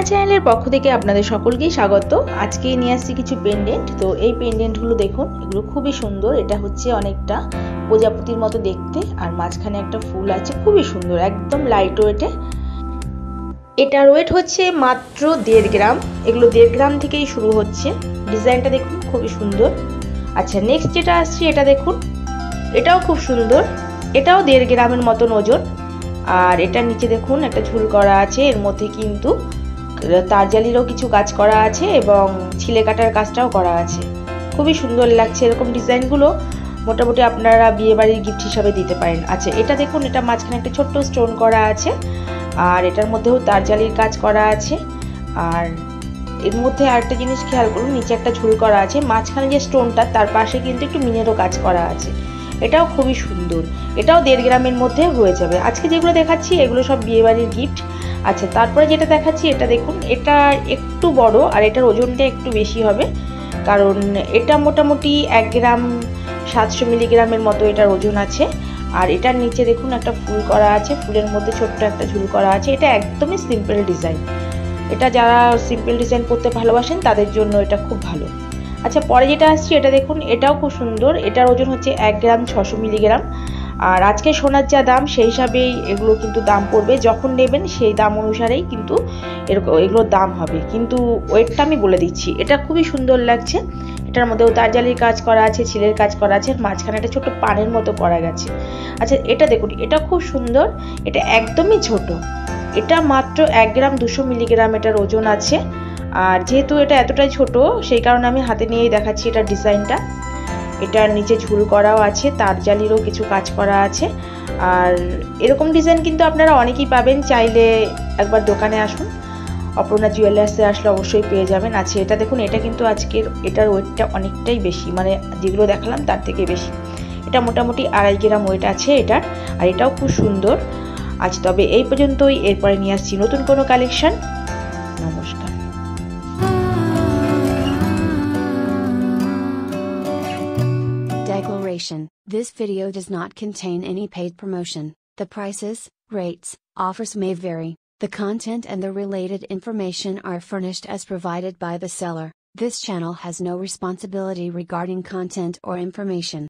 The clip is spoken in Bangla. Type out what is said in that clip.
আমার চ্যানেলের পক্ষ থেকে আপনাদের সকলকেই স্বাগত। আজকে নিয়ে আসছি কিছু পেন্ডেন্ট। তো এই পেন্ডেন্টগুলো দেখুন, এগুলো খুবই সুন্দর। এটা হচ্ছে অনেকটা প্রজাপতির মতো দেখতে, আর মাঝখানে একটা ফুল আছে, খুবই সুন্দর, একদম লাইট ওয়েটে। এটার ওয়েট হচ্ছে মাত্র 1.5 গ্রাম। এগুলো 1.5 গ্রাম থেকেই শুরু হচ্ছে। ডিজাইনটা দেখুন, খুবই সুন্দর। আচ্ছা, নেক্সট যেটা আসছে এটা দেখুন, এটাও খুব সুন্দর। এটাও 1.5 গ্রামের মতন ওজন। আর এটার নিচে দেখুন একটা ঝুল করা আছে, এর মধ্যে কিন্তু তারজালিরও কিছু কাজ করা আছে এবং ছিলে কাটার কাজটাও করা আছে। খুবই সুন্দর লাগছে। এরকম ডিজাইনগুলো মোটামুটি আপনারা বিয়ে বাড়ির গিফট হিসাবে দিতে পারেন। আচ্ছা, এটা দেখুন, এটা মাঝখানে একটা ছোট্ট স্টোন করা আছে, আর এটার মধ্যেও তারজালির কাজ করা আছে। আর এর মধ্যে আরেকটা জিনিস খেয়াল করুন, নিচে একটা ঝুল করা আছে, মাঝখানে যে স্টোনটা তার পাশে কিন্তু একটু মিনেরও কাজ করা আছে। এটাও খুবই সুন্দর। এটাও 1.5 গ্রামের মধ্যে হয়ে যাবে। আজকে যেগুলো দেখাচ্ছি এগুলো সব বিয়েবাড়ির গিফট। আচ্ছা, তারপরে যেটা দেখাচ্ছি এটা দেখুন, এটা একটু বড় আর এটার ওজনটা একটু বেশি হবে, কারণ এটা মোটামুটি 1 গ্রাম 700 মিলিগ্রামের মতো এটার ওজন আছে। আর এটার নিচে দেখুন একটা ফুল করা আছে, ফুলের মধ্যে ছোট্ট একটা ঝুল করা আছে। এটা একদমই সিম্পল ডিজাইন। এটা যারা সিম্পল ডিজাইন করতে ভালোবাসেন তাদের জন্য এটা খুব ভালো। আচ্ছা, পরে যেটা আসছে এটা দেখুন, এটাও খুব সুন্দর। এটার ওজন হচ্ছে 1 গ্রাম 600 মিলিগ্রাম। আর আজকে সোনার যা দাম সেই হিসাবেই এগুলো কিন্তু দাম পড়বে, যখন নেবেন সেই দাম অনুসারেই কিন্তু এগুলোর দাম হবে। কিন্তু ওয়েটটা আমি বলে দিচ্ছি। এটা খুবই সুন্দর লাগছে। এটার মধ্যেও তারজালির কাজ করা আছে, ছিলের কাজ করা আছে, মাঝখানে একটা ছোট্ট পানের মতো করা গেছে। আচ্ছা, এটা দেখুন, এটা খুব সুন্দর। এটা একদমই ছোট। এটা মাত্র 1 গ্রাম 200 মিলিগ্রাম এটার ওজন আছে। আর যেহেতু এটা এতটাই ছোট, সেই কারণে আমি হাতে নিয়েই দেখাচ্ছি এটার ডিজাইনটা। এটার নিচে ঝুল করাও আছে, তারজালিরও কিছু কাজ করা আছে। আর এরকম ডিজাইন কিন্তু আপনারা অনেকেই পাবেন, চাইলে একবার দোকানে আসুন, অপর্ণা জুয়েলার্সে আসলে অবশ্যই পেয়ে যাবেন। আচ্ছা, এটা দেখুন, এটা কিন্তু আজকের এটার ওয়েটটা অনেকটাই বেশি, মানে যেগুলো দেখালাম তার থেকে বেশি। এটা মোটামুটি 2.5 গ্রাম ওয়েট আছে এটার, আর এটাও খুব সুন্দর। আজ তবে এই পর্যন্তই। এরপরে নিয়ে আসছি নতুন কোনো কালেকশন। নমস্কার। Declaration: This video does not contain any paid promotion. The prices, rates, offers may vary. The content and the related information are furnished as provided by the seller. This channel has no responsibility regarding content or information.